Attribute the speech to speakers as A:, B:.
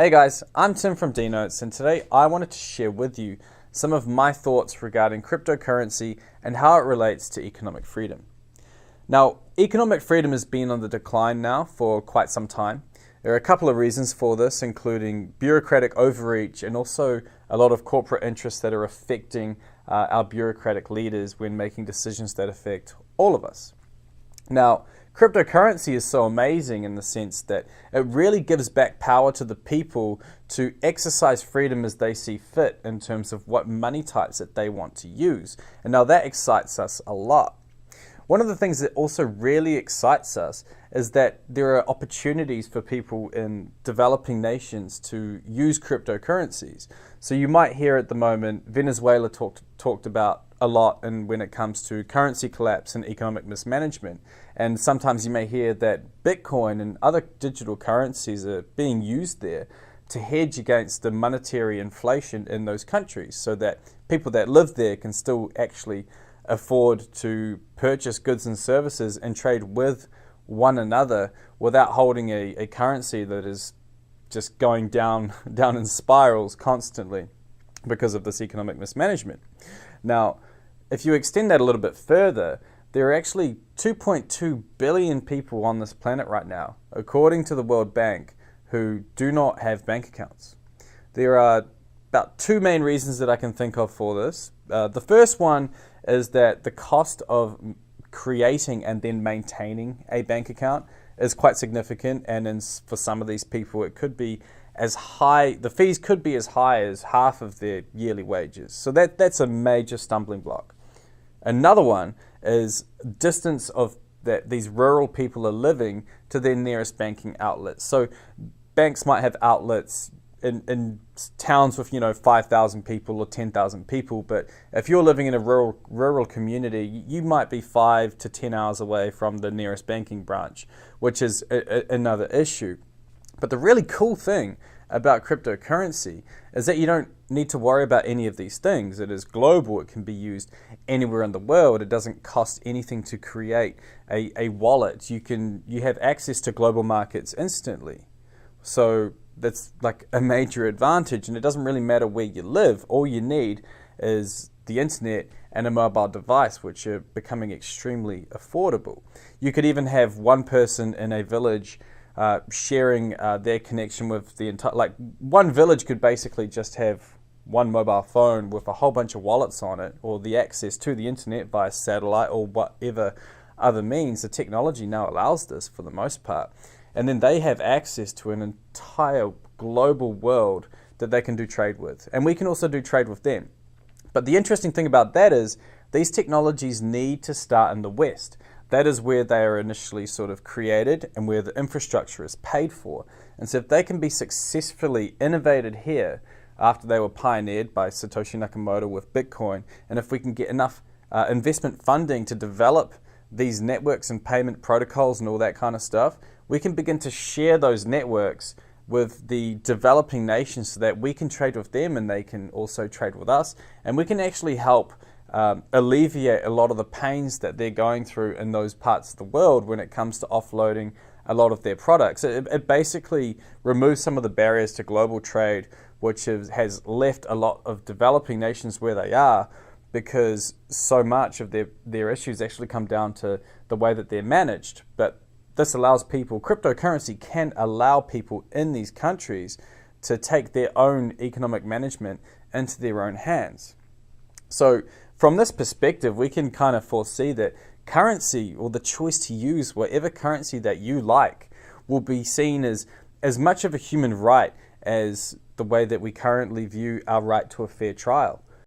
A: Hey guys, I'm Tim from DNotes, and today I wanted to share with you some of my thoughts regarding cryptocurrency and how it relates to economic freedom. Now, economic freedom has been on the decline now for quite some time. There are a couple of reasons for this, including bureaucratic overreach and also a lot of corporate interests that are affecting our bureaucratic leaders when making decisions that affect all of us. Now, cryptocurrency is so amazing in the sense that it really gives back power to the people to exercise freedom as they see fit in terms of what money types that they want to use. And now that excites us a lot. One of the things that also really excites us is that there are opportunities for people in developing nations to use cryptocurrencies. So you might hear at the moment Venezuela talked about a lot when it comes to currency collapse and economic mismanagement. And sometimes you may hear that Bitcoin and other digital currencies are being used there to hedge against the monetary inflation in those countries so that people that live there can still actually afford to purchase goods and services and trade with one another without holding a currency that is just going down in spirals constantly because of this economic mismanagement. Now, if you extend that a little bit further, there are actually 2.2 billion people on this planet right now, according to the World Bank, who do not have bank accounts. There are about two main reasons that I can think of for this. The first one is that the cost of creating and then maintaining a bank account is quite significant, and for some of these people it could be as high, the fees could be as high as half of their yearly wages. So that's a major stumbling block. Another one is distance of that these rural people are living to their nearest banking outlets. So banks might have outlets in towns with 5,000 people or 10,000 people, but if you're living in a rural community, you might be 5 to 10 hours away from the nearest banking branch, which is another issue. But the really cool thing about cryptocurrency is that you don't need to worry about any of these things. It is global. It can be used anywhere in the world. It doesn't cost anything to create a wallet. You have access to global markets instantly. So that's like a major advantage, and it doesn't really matter where you live. All you need is the internet and a mobile device, which are becoming extremely affordable. You could even have one person in a village sharing their connection with the entire, like one village could basically just have one mobile phone with a whole bunch of wallets on it, or the access to the internet via satellite or whatever other means. The technology now allows this for the most part. And then they have access to an entire global world that they can do trade with. And we can also do trade with them. But the interesting thing about that is these technologies need to start in the West. That is where they are initially sort of created and where the infrastructure is paid for. And so if they can be successfully innovated here after they were pioneered by Satoshi Nakamoto with Bitcoin, and if we can get enough investment funding to develop these networks and payment protocols and all that kind of stuff, we can begin to share those networks with the developing nations so that we can trade with them and they can also trade with us. And we can actually help alleviate a lot of the pains that they're going through in those parts of the world when it comes to offloading a lot of their products. It basically removes some of the barriers to global trade, which has left a lot of developing nations where they are, because so much of their issues actually come down to the way that they're managed. But this allows people, cryptocurrency can allow people in these countries to take their own economic management into their own hands. So from this perspective, we can kind of foresee that currency, or the choice to use whatever currency that you like, will be seen as much of a human right as the way that we currently view our right to a fair trial.